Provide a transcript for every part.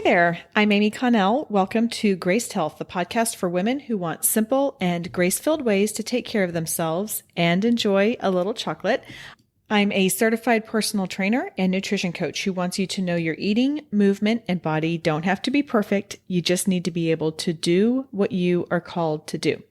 there, I'm Amy Connell. Welcome to Graced Health, the podcast for women who want simple and grace-filled ways to take care of themselves and enjoy a little chocolate. I'm a certified personal trainer and nutrition coach who wants you to know your eating, movement, and body don't have to be perfect. You just need to be able to do what you are called to do.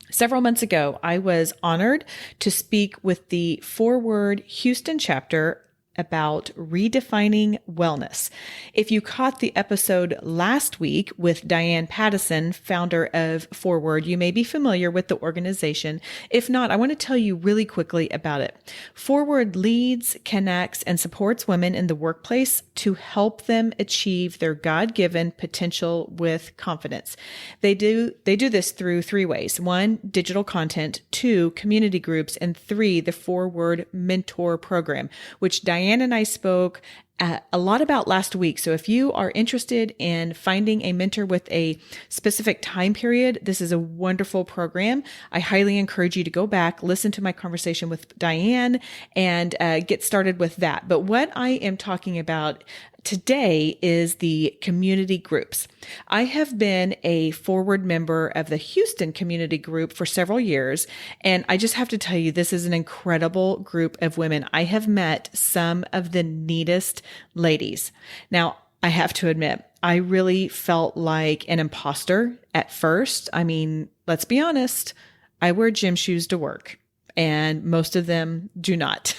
Several months ago, I was honored to speak with the Forward Houston chapter about redefining wellness. If you caught the episode last week with Diane Paddison, founder of Forward, you may be familiar with the organization. If not, I want to tell you really quickly about it. Forward leads, connects, and supports women in the workplace to help them achieve their God-given potential with confidence. They do this through three ways. One, digital content. Two, community groups. And three, the Forward Mentor Program, which Diane and I spoke a lot about last week. So if you are interested in finding a mentor with a specific time period, this is a wonderful program. I highly encourage you to go back, listen to my conversation with Diane, and get started with that. But what I am talking about today is the community groups. I have been a Forward member of the Houston community group for several years, and I just have to tell you, this is an incredible group of women. I have met some of the neatest ladies. Now, I have to admit, I really felt like an imposter at first. I mean, let's be honest, I wear gym shoes to work. And most of them do not,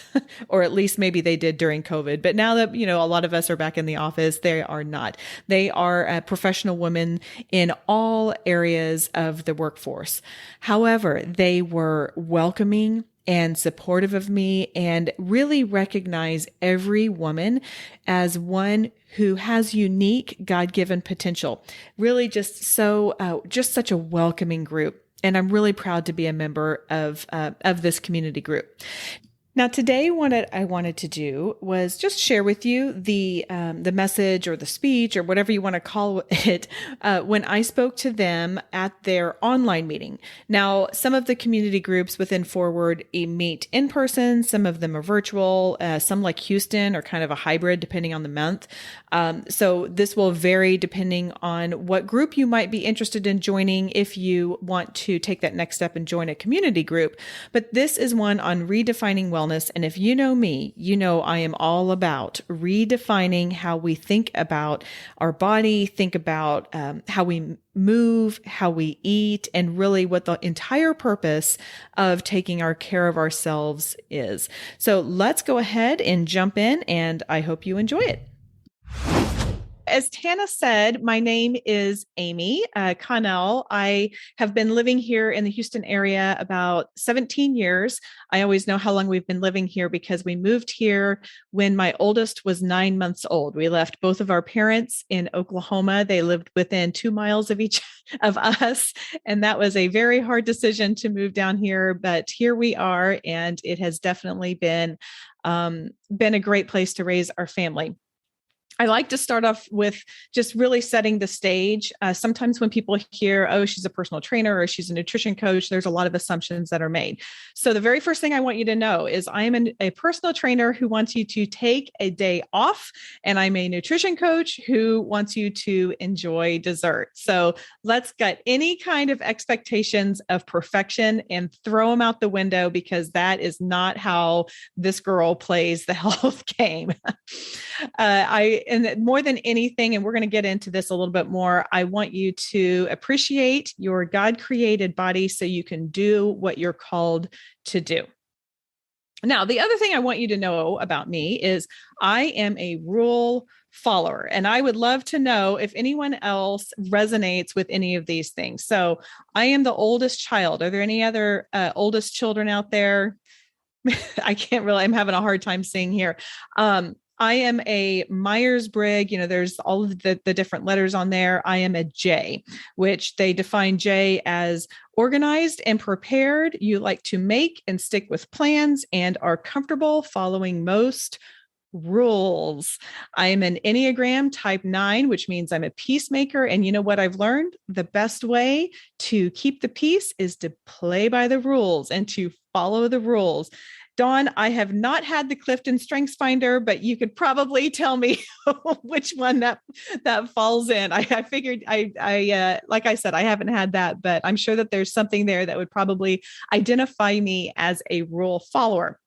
or at least maybe they did during COVID. But now that, a lot of us are back in the office, they are not. They are professional women in all areas of the workforce. However, they were welcoming and supportive of me and really recognize every woman as one who has unique God-given potential. Really just such a welcoming group. And I'm really proud to be a member of this community group. Now, today, what I wanted to do was just share with you the message or the speech or whatever you want to call it when I spoke to them at their online meeting. Now, some of the community groups within Forward meet in person, some of them are virtual, some like Houston are kind of a hybrid depending on the month. So this will vary depending on what group you might be interested in joining if you want to take that next step and join a community group. But this is one on redefining wellness. And if you know me, you know I am all about redefining how we think about our body, think about how we move, how we eat, and really what the entire purpose of taking our care of ourselves is. So let's go ahead and jump in, and I hope you enjoy it. As Tana said, my name is Amy Connell. I have been living here in the Houston area about 17 years. I always know how long we've been living here because we moved here when my oldest was 9 months old. We left both of our parents in Oklahoma. They lived within 2 miles of each of us. And that was a very hard decision to move down here, but here we are. And it has definitely been a great place to raise our family. I like to start off with just really setting the stage. Sometimes when people hear, oh, she's a personal trainer or she's a nutrition coach, there's a lot of assumptions that are made. So the very first thing I want you to know is I am a personal trainer who wants you to take a day off, and I'm a nutrition coach who wants you to enjoy dessert. So let's get any kind of expectations of perfection and throw them out the window, because that is not how this girl plays the health game. And more than anything, and we're going to get into this a little bit more, I want you to appreciate your God-created body so you can do what you're called to do. Now, the other thing I want you to know about me is I am a rule follower, and I would love to know if anyone else resonates with any of these things. So I am the oldest child. Are there any other oldest children out there? I'm having a hard time seeing here. I am a Myers-Briggs, there's all of the different letters on there. I am a J, which they define J as organized and prepared. You like to make and stick with plans and are comfortable following most rules. I am an Enneagram type 9, which means I'm a peacemaker. And you know what I've learned? The best way to keep the peace is to play by the rules and to follow the rules. Dawn, I have not had the Clifton Strengths Finder, but you could probably tell me which one that falls in. I figured like I said, I haven't had that, but I'm sure that there's something there that would probably identify me as a rule follower.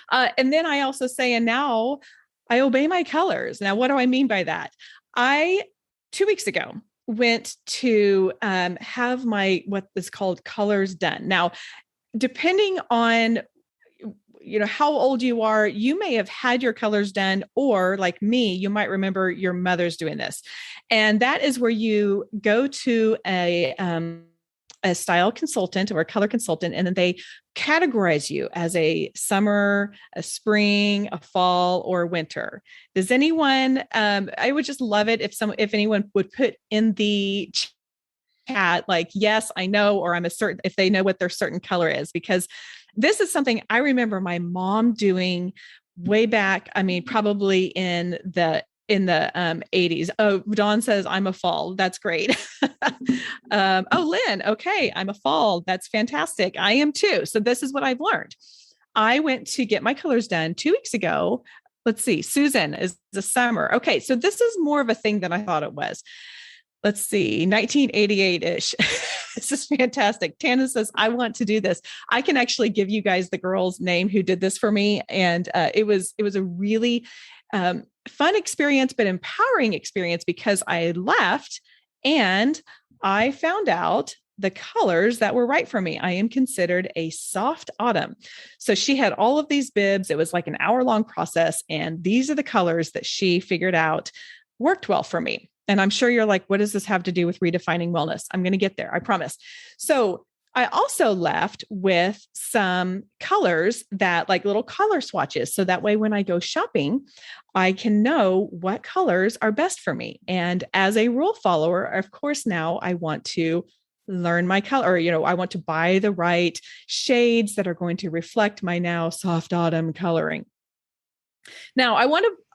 And then I also say, and now I obey my colors. Now, what do I mean by that? 2 weeks ago, went to have my what is called colors done. Now, depending on how old you are, you may have had your colors done, or like me, you might remember your mother's doing this. And that is where you go to a style consultant or a color consultant, and then they categorize you as a summer, a spring, a fall, or winter. Does anyone, I would just love it if anyone would put in the chat, like, yes, I know, or I'm a certain, if they know what their certain color is, because this is something I remember my mom doing way back. I mean, probably in the 80s. Oh, Dawn says I'm a fall. That's great. Oh, Lynn. Okay. I'm a fall. That's fantastic. I am too. So this is what I've learned. I went to get my colors done 2 weeks ago. Let's see. Susan is the summer. Okay. So this is more of a thing than I thought it was. Let's see, 1988-ish. This is fantastic. Tana says, I want to do this. I can actually give you guys the girl's name who did this for me. And it was a really fun experience, but empowering experience, because I left and I found out the colors that were right for me. I am considered a soft autumn. So she had all of these bibs. It was like an hour-long process. And these are the colors that she figured out worked well for me. And I'm sure you're like, what does this have to do with redefining wellness? I'm going to get there. I promise. So I also left with some colors that, like, little color swatches. So that way, when I go shopping, I can know what colors are best for me. And as a rule follower, of course, now I want to learn my color. I want to buy the right shades that are going to reflect my now soft autumn coloring. Now,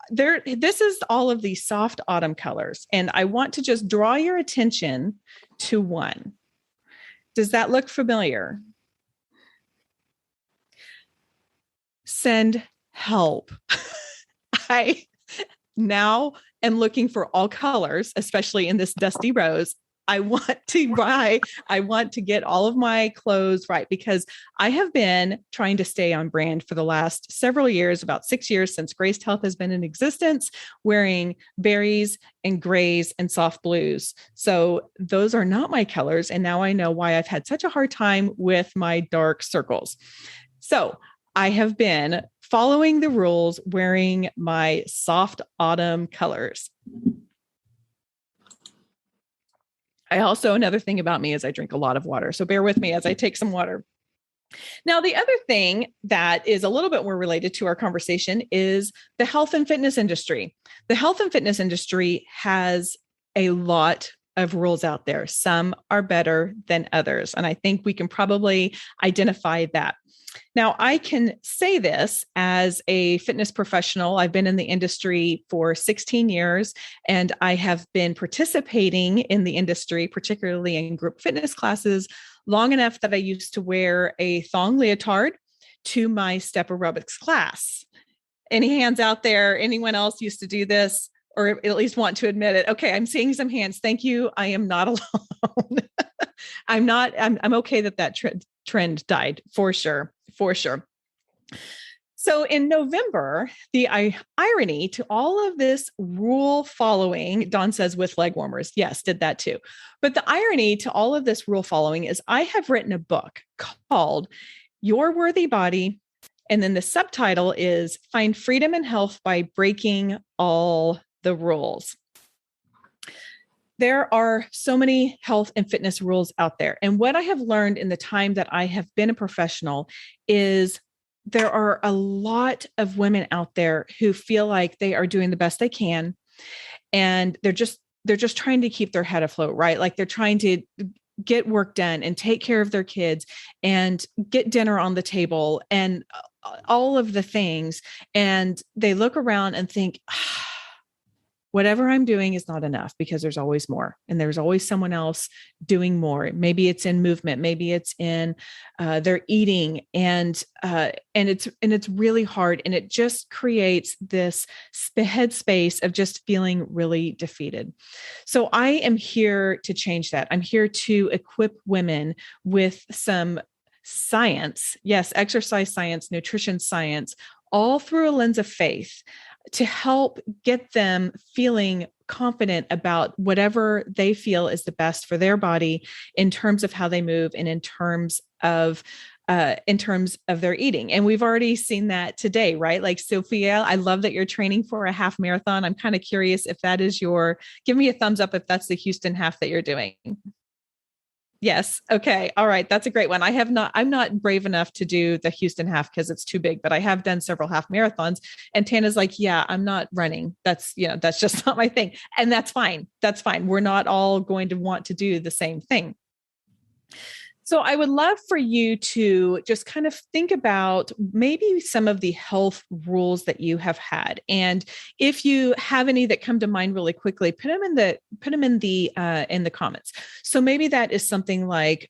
this is all of these soft autumn colors, and I want to just draw your attention to one. Does that look familiar? Send help. I now am looking for all colors, especially in this dusty rose. I want to get all of my clothes right, because I have been trying to stay on brand for the last several years, about 6 years since Graced Health has been in existence, wearing berries and grays and soft blues. So those are not my colors. And now I know why I've had such a hard time with my dark circles. So I have been following the rules, wearing my soft autumn colors. Another thing about me is I drink a lot of water. So bear with me as I take some water. Now, the other thing that is a little bit more related to our conversation is the health and fitness industry. The health and fitness industry has a lot of rules out there. Some are better than others. And I think we can probably identify that. Now, I can say this as a fitness professional. I've been in the industry for 16 years, and I have been participating in the industry, particularly in group fitness classes, long enough that I used to wear a thong leotard to my step aerobics class. Any hands out there? Anyone else used to do this, or at least want to admit it? Okay, I'm seeing some hands. Thank you. I am not alone. I'm okay that trend died, for sure. So in November, the irony to all of this rule following, Dawn says with leg warmers. Yes, did that too. But the irony to all of this rule following is I have written a book called Your Worthy Body. And then the subtitle is Find Freedom and Health by Breaking All the Rules. There are so many health and fitness rules out there. And what I have learned in the time that I have been a professional is there are a lot of women out there who feel like they are doing the best they can. And they're just trying to keep their head afloat, right? Like they're trying to get work done and take care of their kids and get dinner on the table and all of the things. And they look around and think, whatever I'm doing is not enough because there's always more and there's always someone else doing more. Maybe it's in movement, maybe it's in their eating, and it's really hard, and it just creates this headspace of just feeling really defeated. So I am here to change that. I'm here to equip women with some science, yes, exercise science, nutrition science, all through a lens of faith, to help get them feeling confident about whatever they feel is the best for their body in terms of how they move and in terms of their eating. And we've already seen that today, right? Like, Sophia, I love that you're training for a half marathon. I'm kind of curious if that is give me a thumbs up if that's the Houston half that you're doing. Yes. Okay. All right. That's a great one. I'm not brave enough to do the Houston half because it's too big, but I have done several half marathons, and Tana's like, yeah, I'm not running. That's just not my thing. And that's fine. That's fine. We're not all going to want to do the same thing. So I would love for you to just kind of think about maybe some of the health rules that you have had. And if you have any that come to mind really quickly, put them in the comments. So maybe that is something like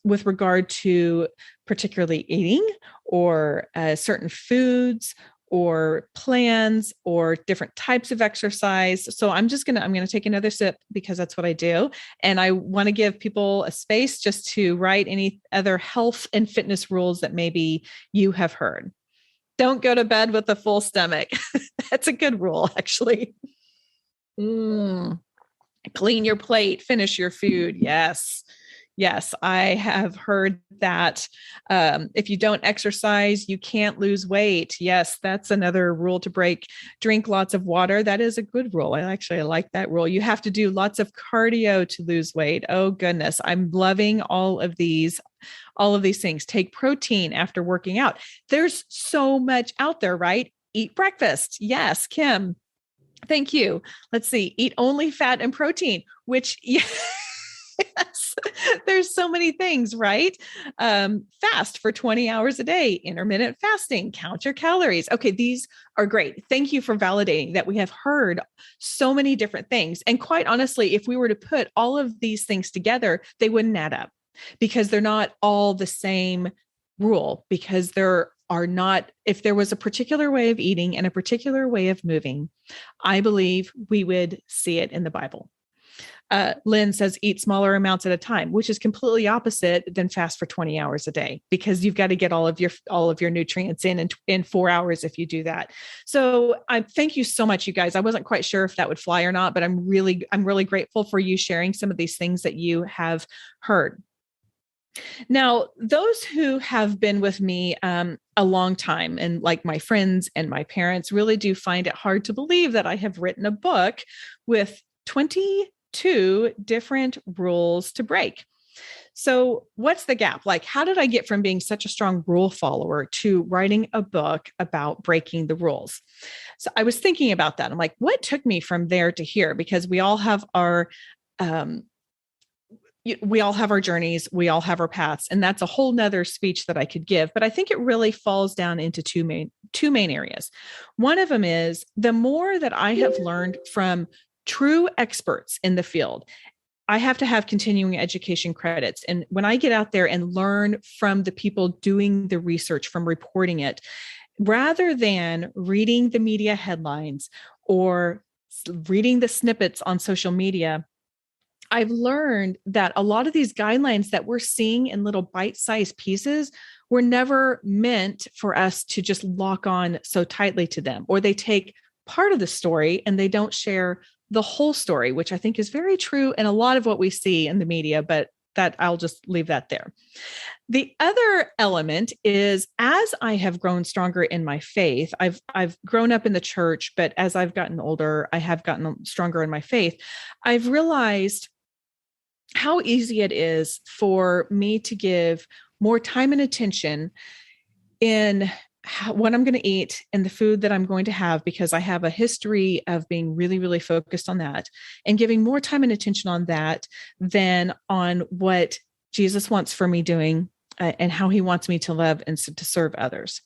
with regard to particularly eating or certain foods or plans or different types of exercise. So I'm going to take another sip because that's what I do. And I want to give people a space just to write any other health and fitness rules that maybe you have heard. Don't go to bed with a full stomach. That's a good rule, actually. Clean your plate, finish your food. Yes. Yes, I have heard that. If you don't exercise, you can't lose weight. Yes, that's another rule to break. Drink lots of water. That is a good rule. I like that rule. You have to do lots of cardio to lose weight. Oh, goodness. I'm loving all of these things. Take protein after working out. There's so much out there, right? Eat breakfast. Yes, Kim. Thank you. Let's see. Eat only fat and protein, which... Yes, there's so many things, right? Fast for 20 hours a day, intermittent fasting, count your calories. Okay, these are great. Thank you for validating that. We have heard so many different things. And quite honestly, if we were to put all of these things together, they wouldn't add up because they're not all the same rule, because if there was a particular way of eating and a particular way of moving, I believe we would see it in the Bible. Lynn says, eat smaller amounts at a time, which is completely opposite than fast for 20 hours a day, because you've got to get all of your nutrients in 4 hours if you do that. So I thank you so much, you guys. I wasn't quite sure if that would fly or not, but I'm really grateful for you sharing some of these things that you have heard. Now, those who have been with me a long time, and like my friends and my parents, really do find it hard to believe that I have written a book with 22 different rules to break. So what's the gap? Like, how did I get from being such a strong rule follower to writing a book about breaking the rules? So I was thinking about that. I'm like, what took me from there to here? Because we all have our journeys, we all have our paths, and that's a whole nother speech that I could give. But I think it really falls down into two main areas. One of them is the more that I have learned from true experts in the field, I have to have continuing education credits. And when I get out there and learn from the people doing the research, from reporting it, rather than reading the media headlines or reading the snippets on social media, I've learned that a lot of these guidelines that we're seeing in little bite-sized pieces were never meant for us to just lock on so tightly to them, or they take part of the story and they don't share the whole story, which I think is very true in a lot of what we see in the media, but that I'll just leave that there. The other element is, as I have grown stronger in my faith, I've grown up in the church, but as I've gotten older, I have gotten stronger in my faith. I've realized how easy it is for me to give more time and attention in what I'm going to eat and the food that I'm going to have, because I have a history of being really, really focused on that and giving more time and attention on that than on what Jesus wants for me doing and how he wants me to love and to serve others.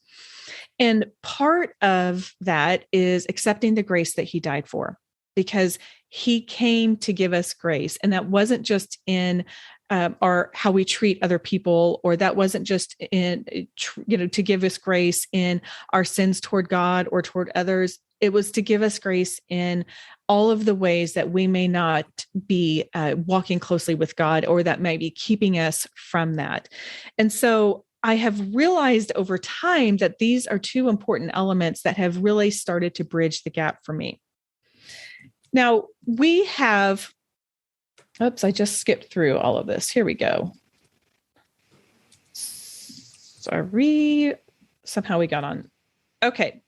And part of that is accepting the grace that he died for. because he came to give us grace. And that wasn't just in our how we treat other people, or that wasn't just in, to give us grace in our sins toward God or toward others. It was to give us grace in all of the ways that we may not be walking closely with God, or that may be keeping us from that. And so I have realized over time that these are two important elements that have really started to bridge the gap for me. Now, we have, oops, I just skipped through all of this. Here we go. Sorry, somehow we got on. Okay.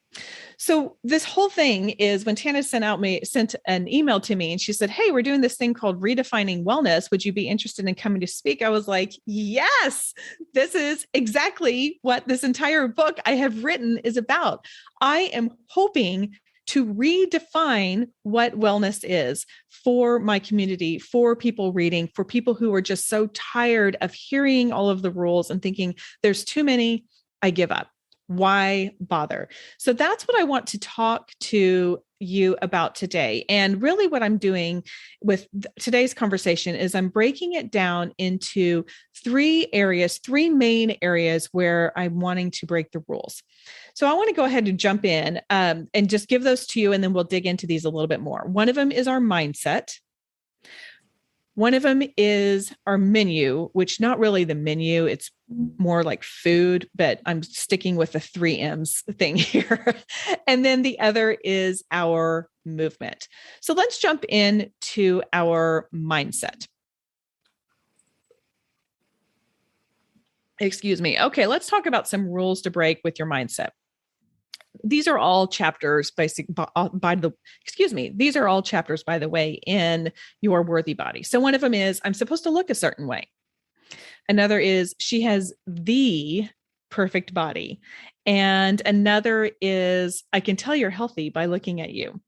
So this whole thing is when Tana sent an email to me and she said, "Hey, we're doing this thing called Redefining Wellness. Would you be interested in coming to speak?" I was like, yes, this is exactly what this entire book I have written is about. I am hoping to redefine what wellness is for my community, for people reading, for people who are just so tired of hearing all of the rules and thinking there's too many, I give up. Why bother? So that's what I want to talk to you about today. And really what I'm doing with today's conversation is I'm breaking it down into three main areas where I'm wanting to break the rules. So I want to go ahead and jump in and just give those to you, and then we'll dig into these a little bit more. One of them is our mindset. One of them is our menu, which not really the menu, it's more like food, but I'm sticking with the 3 M's thing here. And then the other is our movement. So let's jump into our mindset. Excuse me. Okay, let's talk about some rules to break with your mindset. These are all chapters these are all chapters, by the way, in Your Worthy Body. So one of them is, I'm supposed to look a certain way. Another is, she has the perfect body. And another is, I can tell you're healthy by looking at you.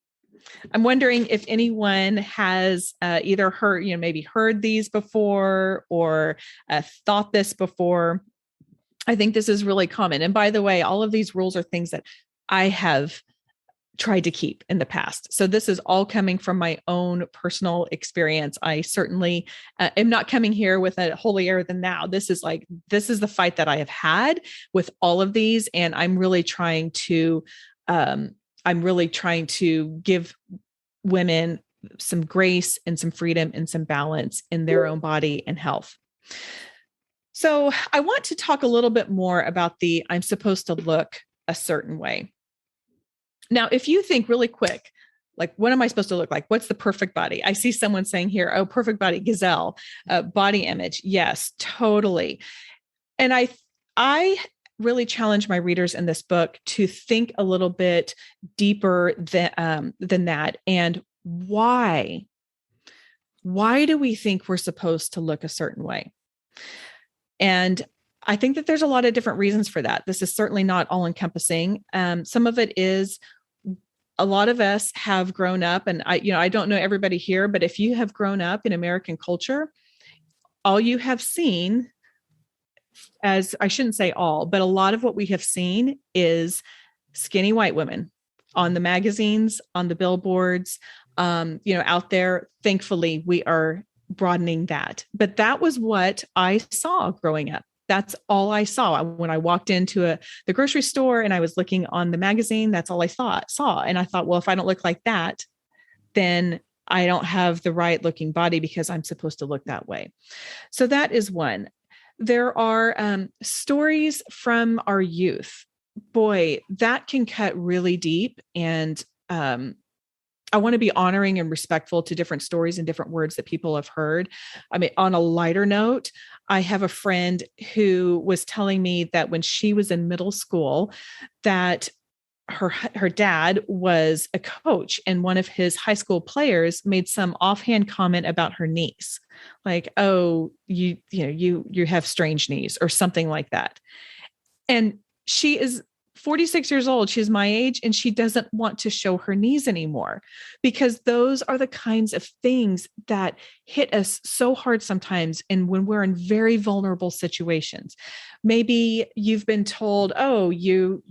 I'm wondering if anyone has either maybe heard these before, or thought this before. I think this is really common. And by the way, all of these rules are things that I have tried to keep in the past. So this is all coming from my own personal experience. I certainly am not coming here with a holier than thou. This is the fight that I have had with all of these. And I'm really trying to give women some grace and some freedom and some balance in their own body and health. So I want to talk a little bit more about I'm supposed to look a certain way. Now, if you think really quick, like, what am I supposed to look like? What's the perfect body? I see someone saying here, oh, perfect body, gazelle, body image. Yes, totally. And I really challenge my readers in this book to think a little bit deeper than that. And why do we think we're supposed to look a certain way? And I think that there's a lot of different reasons for that. This is certainly not all encompassing. Some of it is, a lot of us have grown up, and I don't know everybody here, but if you have grown up in American culture, all you have seen, as I shouldn't say all, but a lot of what we have seen is skinny white women on the magazines, on the billboards, out there. Thankfully, we are broadening that. But that was what I saw growing up. That's all I saw. When I walked into the grocery store and I was looking on the magazine, that's all I saw. And I thought, well, if I don't look like that, then I don't have the right looking body because I'm supposed to look that way. So that is one. There are stories from our youth. Boy, that can cut really deep. And I want to be honoring and respectful to different stories and different words that people have heard. I mean, on a lighter note, I have a friend who was telling me that when she was in middle school, that her dad was a coach, and one of his high school players made some offhand comment about her knees, like, "Oh, you have strange knees," or something like that. And she is 46 years old. She's my age, and she doesn't want to show her knees anymore, because those are the kinds of things that hit us so hard sometimes. And when we're in very vulnerable situations, maybe you've been told, oh, you're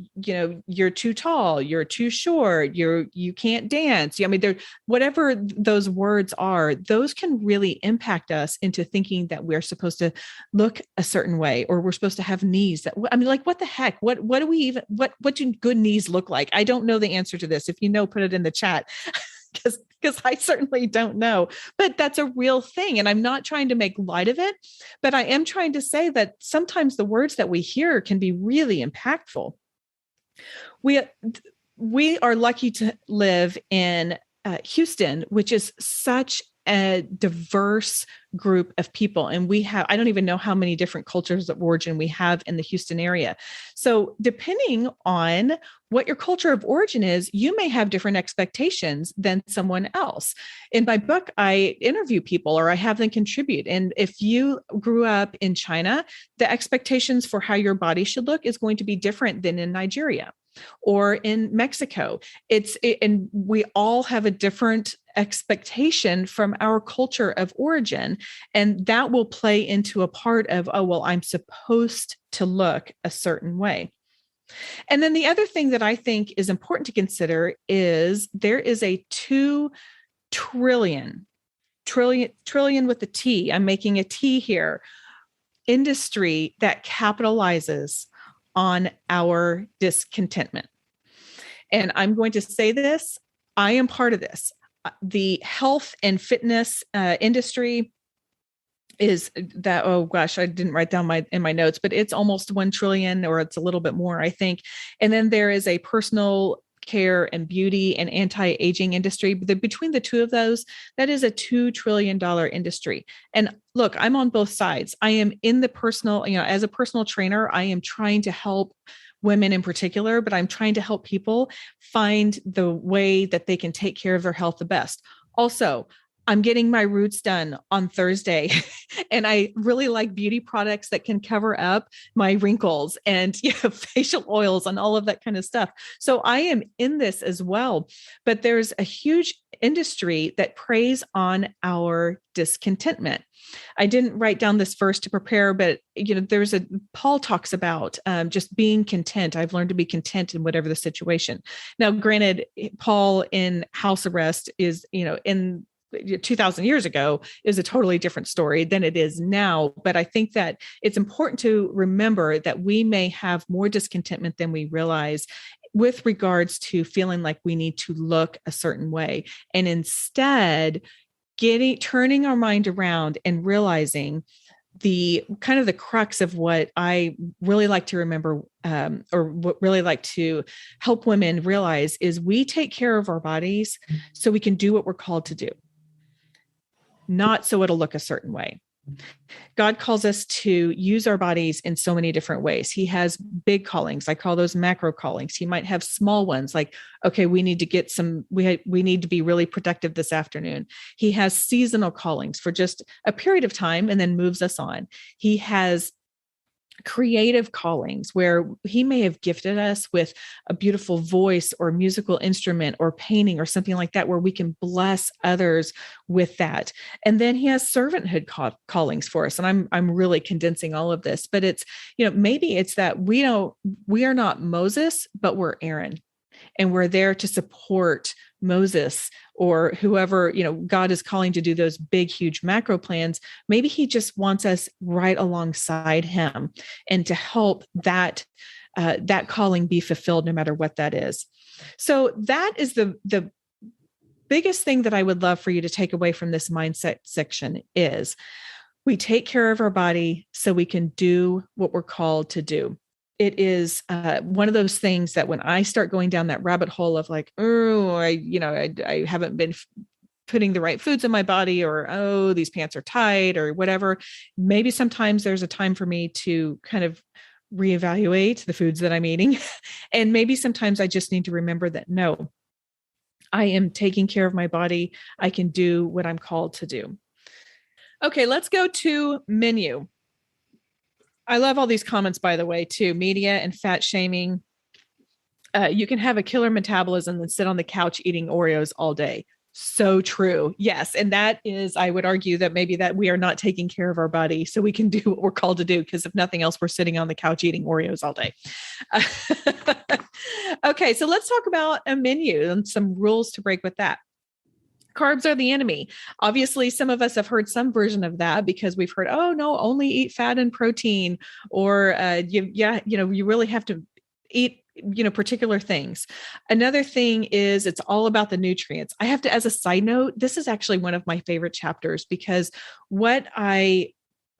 too tall, you're too short, you can't dance. I mean, whatever those words are, those can really impact us into thinking that we're supposed to look a certain way, or we're supposed to have knees that, I mean, like, what the heck? What do we even, what do good knees look like? I don't know the answer to this. If you know, put it in the chat. Because I certainly don't know, but that's a real thing. And I'm not trying to make light of it, but I am trying to say that sometimes the words that we hear can be really impactful. We are lucky to live in Houston, which is such a diverse group of people. And I don't even know how many different cultures of origin we have in the Houston area. So depending on what your culture of origin is, you may have different expectations than someone else. In my book, I interview people, or I have them contribute. And if you grew up in China, the expectations for how your body should look is going to be different than in Nigeria or in Mexico. And we all have a different expectation from our culture of origin. And that will play into a part of, oh, well, I'm supposed to look a certain way. And then the other thing that I think is important to consider is there is a 2 trillion with a T, I'm making a T here, industry that capitalizes on our discontentment. And I'm going to say this, I am part of this. The health and fitness industry is that, oh gosh, I didn't write down in my notes, but it's almost 1 trillion, or it's a little bit more, I think. And then there is a personal care and beauty and anti-aging industry. Between the two of those, that is a $2 trillion industry. And look, I'm on both sides. I am in the personal, as a personal trainer, I am trying to help women in particular, but I'm trying to help people find the way that they can take care of their health the best. Also, I'm getting my roots done on Thursday, and I really like beauty products that can cover up my wrinkles and facial oils and all of that kind of stuff. So I am in this as well, but there's a huge industry that preys on our discontentment. I didn't write down this verse to prepare, but Paul talks about just being content. I've learned to be content in whatever the situation. Now, granted, Paul in house arrest is, in 2000 years ago, is a totally different story than it is now. But I think that it's important to remember that we may have more discontentment than we realize with regards to feeling like we need to look a certain way. And instead, turning our mind around and realizing the kind of the crux of what I really like to remember, or what really like to help women realize, is we take care of our bodies so we can do what we're called to do, not so it'll look a certain way. God calls us to use our bodies in so many different ways. He has big callings. I call those macro callings. He might have small ones like, okay, we need to we need to be really productive this afternoon. He has seasonal callings for just a period of time and then moves us on. He has creative callings where he may have gifted us with a beautiful voice or musical instrument or painting or something like that, where we can bless others with that. And then he has servanthood callings for us. And I'm really condensing all of this, but it's, maybe it's that we are not Moses, but we're Aaron, and we're there to support Moses or whoever, God is calling to do those big, huge macro plans. Maybe he just wants us right alongside him and to help that calling be fulfilled, no matter what that is. So that is the biggest thing that I would love for you to take away from this mindset section is we take care of our body so we can do what we're called to do. It is one of those things that when I start going down that rabbit hole of like, oh, I haven't been putting the right foods in my body, or, oh, these pants are tight, or whatever, maybe sometimes there's a time for me to kind of reevaluate the foods that I'm eating. And maybe sometimes I just need to remember that, no, I am taking care of my body. I can do what I'm called to do. Okay, let's go to menu. I love all these comments, by the way, too. Media and fat shaming. You can have a killer metabolism and sit on the couch eating Oreos all day. So true. Yes. And that is, I would argue that maybe that we are not taking care of our body so we can do what we're called to do. Because if nothing else, we're sitting on the couch eating Oreos all day. Okay. So let's talk about a menu and some rules to break with that. Carbs are the enemy. Obviously, some of us have heard some version of that because we've heard, oh no, only eat fat and protein, or you really have to eat particular things. Another thing is it's all about the nutrients. I have to, as a side note, this is actually one of my favorite chapters because what I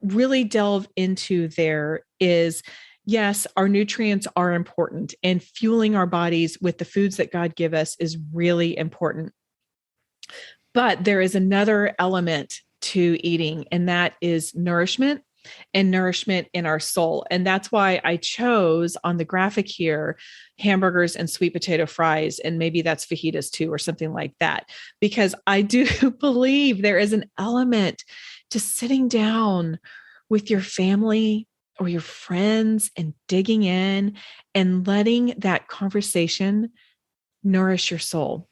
really delve into there is, yes, our nutrients are important and fueling our bodies with the foods that God give us is really important. But there is another element to eating, and that is nourishment and nourishment in our soul. And that's why I chose on the graphic here, hamburgers and sweet potato fries. And maybe that's fajitas too, or something like that, because I do believe there is an element to sitting down with your family or your friends and digging in and letting that conversation nourish your soul.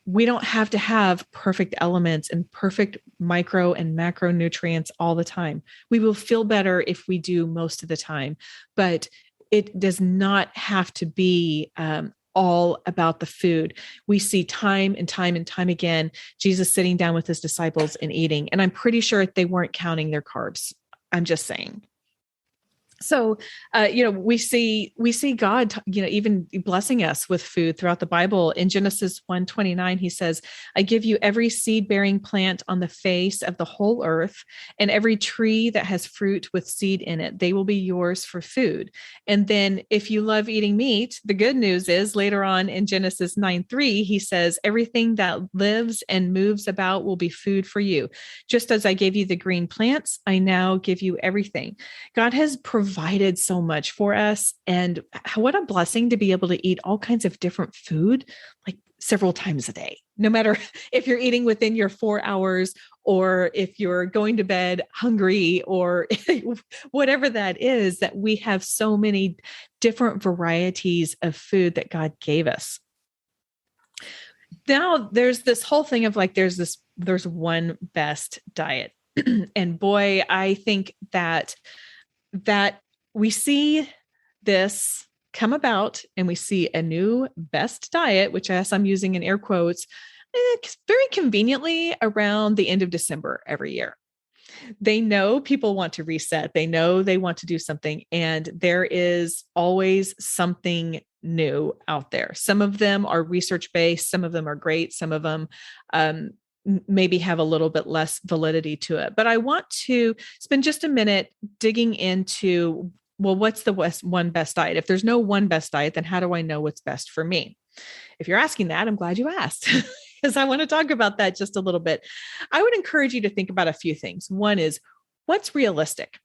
We don't have to have perfect elements and perfect micro and macronutrients all the time. We will feel better if we do most of the time, but it does not have to be all about the food. We see time and time and time again, Jesus sitting down with his disciples and eating, and I'm pretty sure they weren't counting their carbs. I'm just saying. So, we see God, even blessing us with food throughout the Bible. In Genesis 1:29, he says, I give you every seed bearing plant on the face of the whole earth and every tree that has fruit with seed in it. They will be yours for food. And then if you love eating meat, the good news is later on in Genesis 9:3, he says, everything that lives and moves about will be food for you. Just as I gave you the green plants, I now give you everything. God has provided so much for us. And what a blessing to be able to eat all kinds of different food, like several times a day, no matter if you're eating within your 4 hours or if you're going to bed hungry or whatever that is, that we have so many different varieties of food that God gave us. Now there's this whole thing of like, there's one best diet. And boy, I think that we see this come about and we see a new best diet, which as I'm using in air quotes, very conveniently around the end of December every year. They know people want to reset. They know they want to do something. And there is always something new out there. Some of them are research-based. Some of them are great. Some of them, maybe have a little bit less validity to it. But I want to spend just a minute digging into, well, what's the one best diet? If there's no one best diet, then how do I know what's best for me? If you're asking that, I'm glad you asked, because I want to talk about that just a little bit. I would encourage you to think about a few things. One is, what's realistic?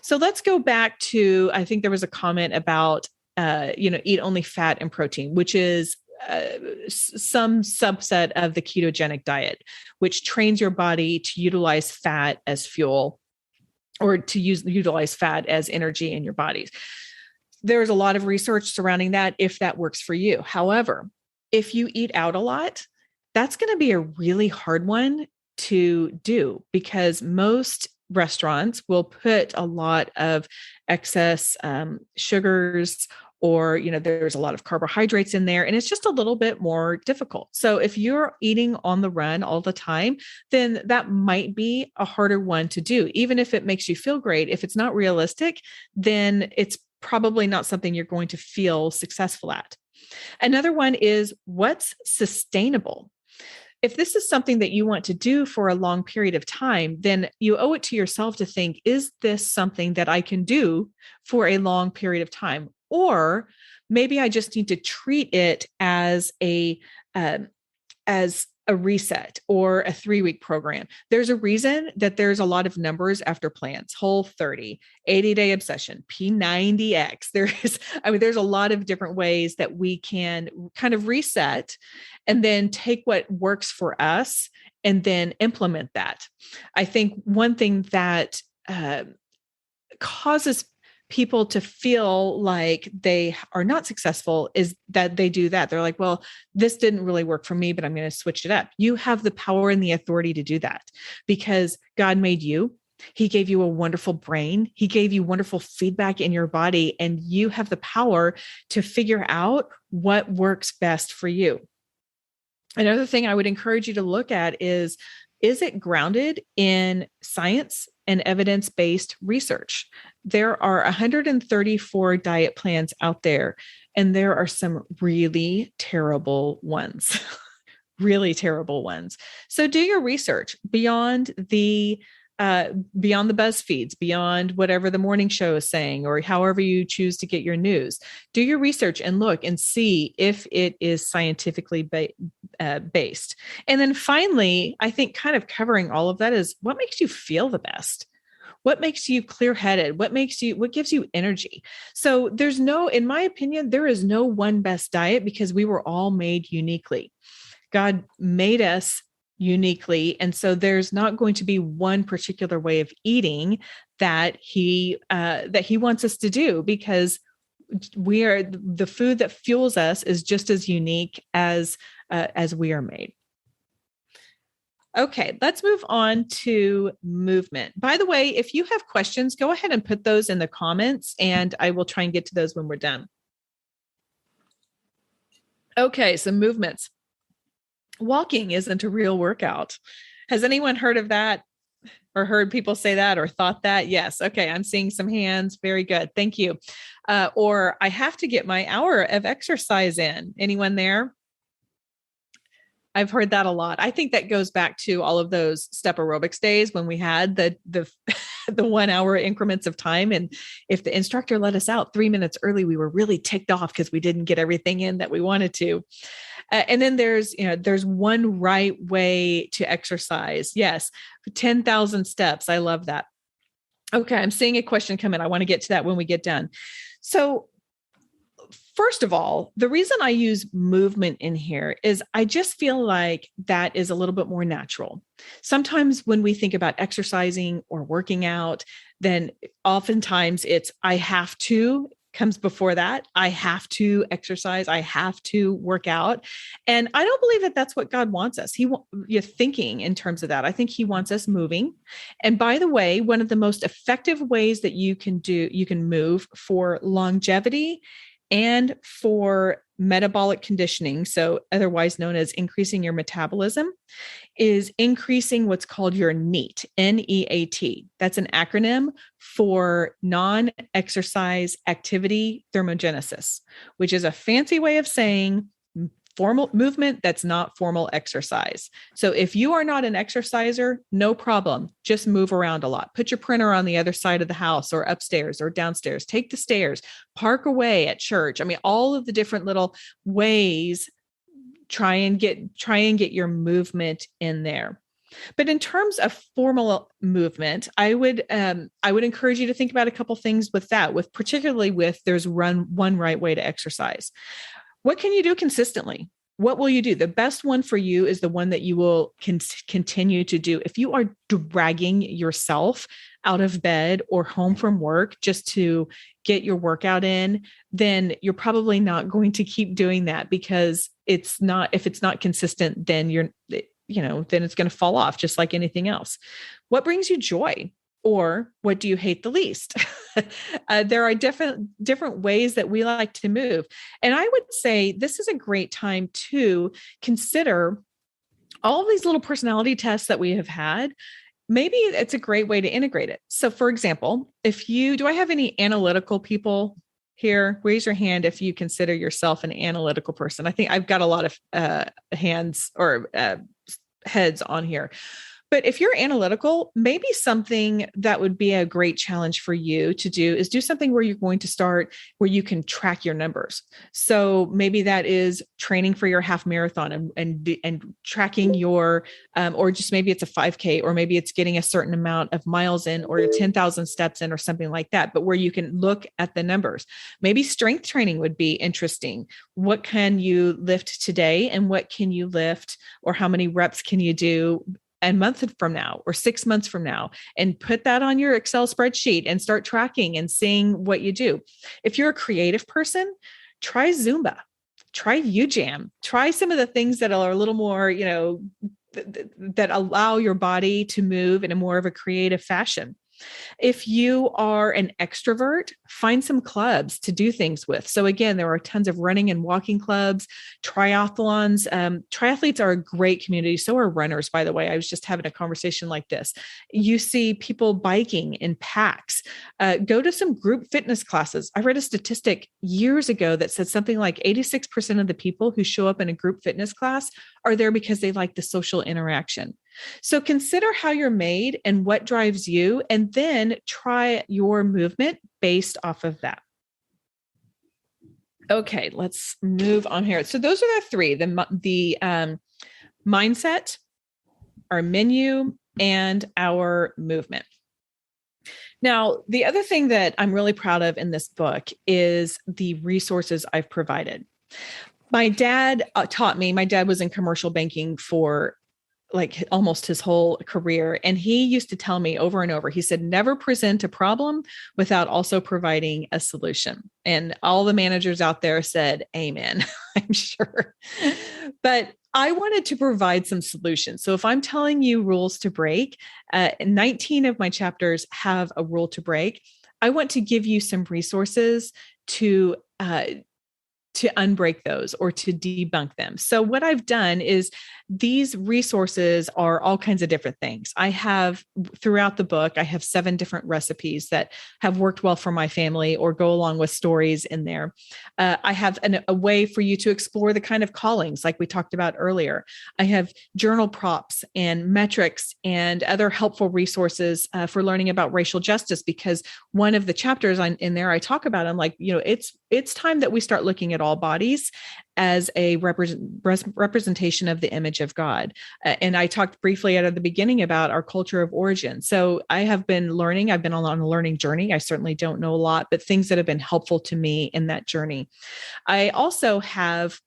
So let's go back to, I think there was a comment about, eat only fat and protein, which is some subset of the ketogenic diet, which trains your body to utilize fat as fuel or to utilize fat as energy in your bodies. There's a lot of research surrounding that if that works for you. However, if you eat out a lot, that's going to be a really hard one to do because most restaurants will put a lot of excess sugars, or, there's a lot of carbohydrates in there, and it's just a little bit more difficult. So if you're eating on the run all the time, then that might be a harder one to do. Even if it makes you feel great, if it's not realistic, then it's probably not something you're going to feel successful at. Another one is, what's sustainable? If this is something that you want to do for a long period of time, then you owe it to yourself to think, is this something that I can do for a long period of time? Or maybe I just need to treat it as a reset or a 3-week program. There's a reason that there's a lot of numbers after plans: Whole30, 80-day obsession, P90X. There's a lot of different ways that we can kind of reset and then take what works for us and then implement that. I think one thing that causes people to feel like they are not successful is that they do that. They're like, well, this didn't really work for me, but I'm going to switch it up. You have the power and the authority to do that because God made you. He gave you a wonderful brain. He gave you wonderful feedback in your body, and you have the power to figure out what works best for you. Another thing I would encourage you to look at is it grounded in science and evidence-based research? There are 134 diet plans out there, and there are some really terrible ones, really terrible ones. So do your research beyond the BuzzFeeds, beyond whatever the morning show is saying, or however you choose to get your news. Do your research and look and see if it is scientifically based. And then finally, I think kind of covering all of that is what makes you feel the best. What makes you clear-headed? What gives you energy? So in my opinion, there is no one best diet because we were all made uniquely. God made us uniquely. And so there's not going to be one particular way of eating that he wants us to do, because the food that fuels us is just as unique as we are made. Okay, let's move on to movement. By the way, if you have questions, go ahead and put those in the comments, and I will try and get to those when we're done. Okay, some movements. Walking isn't a real workout. Has anyone heard of that or heard people say that or thought that? Yes. Okay. I'm seeing some hands. Very good. Thank you. Or I have to get my hour of exercise in. Anyone there? I've heard that a lot. I think that goes back to all of those step aerobics days when we had the 1 hour increments of time. And if the instructor let us out 3 minutes early, we were really ticked off because we didn't get everything in that we wanted to. And then there's one right way to exercise. Yes. 10,000 steps. I love that. Okay. I'm seeing a question come in. I want to get to that when we get done. So first of all, the reason I use movement in here is I just feel like that is a little bit more natural. Sometimes when we think about exercising or working out, then oftentimes it's I have to comes before that. I have to exercise. I have to work out. And I don't believe that that's what God wants us. You're thinking in terms of that. I think he wants us moving. And by the way, one of the most effective ways that you can move for longevity and for metabolic conditioning, so otherwise known as increasing your metabolism, is increasing what's called your NEAT, N-E-A-T. That's an acronym for non-exercise activity thermogenesis, which is a fancy way of saying formal movement that's not formal exercise. So if you are not an exerciser, no problem. Just move around a lot. Put your printer on the other side of the house or upstairs or downstairs. Take the stairs, park away at church. I mean, all of the different little ways, try and get your movement in there. But in terms of formal movement, I would encourage you to think about a couple things with that, particularly there's one right way to exercise. What can you do consistently? What will you do? The best one for you is the one that you will continue to do. If you are dragging yourself out of bed or home from work just to get your workout in, then you're probably not going to keep doing that, because if it's not consistent, then then it's going to fall off just like anything else. What brings you joy? Or what do you hate the least? There are different ways that we like to move. And I would say this is a great time to consider all of these little personality tests that we have had. Maybe it's a great way to integrate it. So for example, do I have any analytical people here? Raise your hand if you consider yourself an analytical person. I think I've got a lot of hands or heads on here. But if you're analytical, maybe something that would be a great challenge for you to do is do something where you're going to start where you can track your numbers. So maybe that is training for your half marathon and tracking your, or just maybe it's a 5K, or maybe it's getting a certain amount of miles in, or 10,000 steps in, or something like that, but where you can look at the numbers. Maybe strength training would be interesting. What can you lift today, and what can you lift, or how many reps can you do a month from now or 6 months from now, and put that on your Excel spreadsheet and start tracking and seeing what you do. If you're a creative person, try Zumba, try UJam, try some of the things that are a little more, that allow your body to move in a more of a creative fashion. If you are an extrovert, find some clubs to do things with. So again, there are tons of running and walking clubs, triathlons. Triathletes are a great community. So are runners, by the way. I was just having a conversation like this. You see people biking in packs. Go to some group fitness classes. I read a statistic years ago that said something like 86% of the people who show up in a group fitness class are there because they like the social interaction. So consider how you're made and what drives you, and then try your movement based off of that. Okay, let's move on here. So those are the three, the mindset, our menu, and our movement. Now, the other thing that I'm really proud of in this book is the resources I've provided. My dad taught me, my dad was in commercial banking for like almost his whole career. And he used to tell me over and over, he said, never present a problem without also providing a solution. And all the managers out there said, amen, I'm sure. But I wanted to provide some solutions. So if I'm telling you rules to break, 19 of my chapters have a rule to break. I want to give you some resources to unbreak those or to debunk them. So what I've done is these resources are all kinds of different things. I have throughout the book, I have 7 different recipes that have worked well for my family or go along with stories in there. I have a way for you to explore the kind of callings like we talked about earlier. I have journal props and metrics and other helpful resources for learning about racial justice, because one of the chapters in there I talk about, I'm like, it's time that we start looking at all bodies as a representation of the image of God. And I talked briefly at the beginning about our culture of origin. So I have been learning, I've been on a learning journey. I certainly don't know a lot, but things that have been helpful to me in that journey. I also have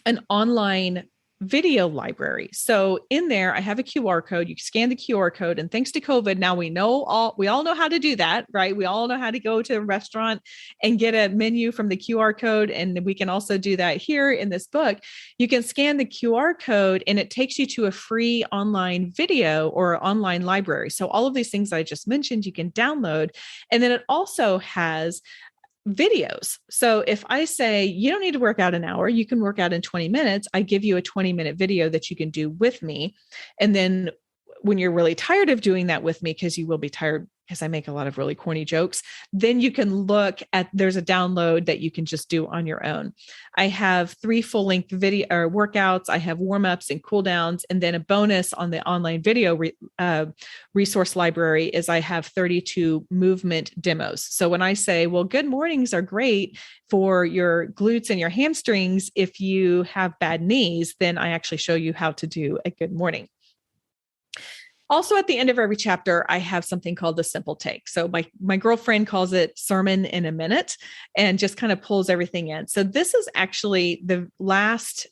an online video library. So in there, I have a QR code. You scan the QR code, and thanks to COVID, now we all know how to do that, right? We all know how to go to a restaurant and get a menu from the QR code. And we can also do that here in this book. You can scan the QR code and it takes you to a free online video or online library. So all of these things I just mentioned, you can download. And then it also has videos. So if I say you don't need to work out an hour, you can work out in 20 minutes, I give you a 20-minute video that you can do with me. And then when you're really tired of doing that with me, because you will be tired because I make a lot of really corny jokes, then you can look at, there's a download that you can just do on your own. I have 3 full-length video or workouts. I have warm-ups and cool downs. And then a bonus on the online video resource library is I have 32 movement demos. So when I say, well, good mornings are great for your glutes and your hamstrings, if you have bad knees, then I actually show you how to do a good morning. Also, at the end of every chapter, I have something called the simple take. So my girlfriend calls it sermon in a minute and just kind of pulls everything in. So this is actually the last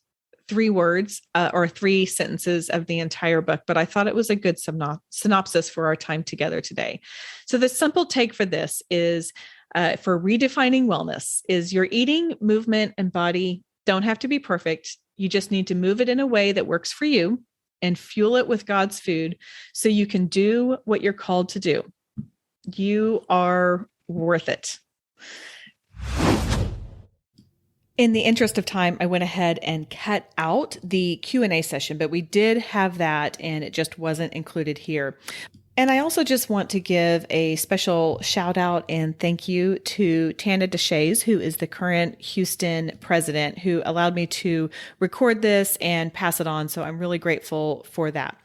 3 words or 3 sentences of the entire book, but I thought it was a good synopsis for our time together today. So the simple take for this is for redefining wellness is your eating, movement, and body don't have to be perfect. You just need to move it in a way that works for you and fuel it with God's food so you can do what you're called to do. You are worth it. In the interest of time, I went ahead and cut out the Q&A session, but we did have that and it just wasn't included here. And I also just want to give a special shout out and thank you to Tana Deshays, who is the current Houston president, who allowed me to record this and pass it on. So I'm really grateful for that.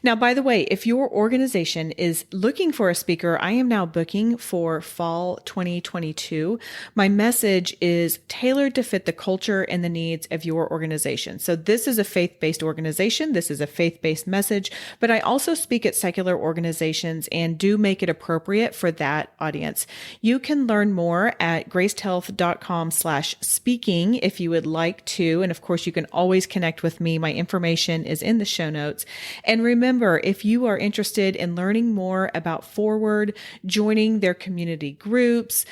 Now, by the way, if your organization is looking for a speaker, I am now booking for fall 2022. My message is tailored to fit the culture and the needs of your organization. So this is a faith-based organization. This is a faith-based message, but I also speak at secular organizations and do make it appropriate for that audience. You can learn more at gracedhealth.com/speaking if you would like to. And of course, you can always connect with me. My information is in the show notes. And remember, if you are interested in learning more about Forward, joining their community groups,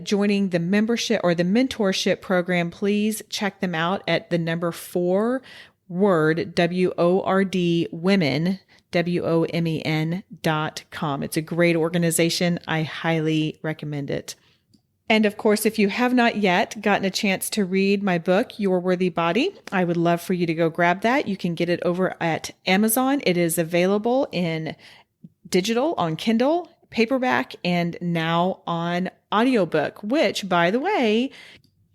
joining the membership or the mentorship program, please check them out at the number 4 word, WORD, women, WOMEN.com. It's a great organization. I highly recommend it. And of course, if you have not yet gotten a chance to read my book, Your Worthy Body, I would love for you to go grab that. You can get it over at Amazon. It is available in digital, on Kindle, paperback, and now on audiobook, which, by the way,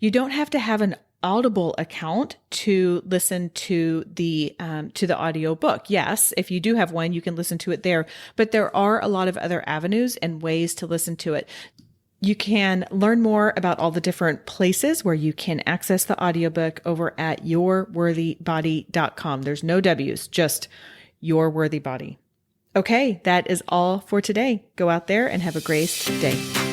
you don't have to have an Audible account to listen to the audiobook. Yes, if you do have one, you can listen to it there, but there are a lot of other avenues and ways to listen to it. You can learn more about all the different places where you can access the audiobook over at yourworthybody.com. There's no W's, just Your Worthy Body. Okay, that is all for today. Go out there and have a graced day.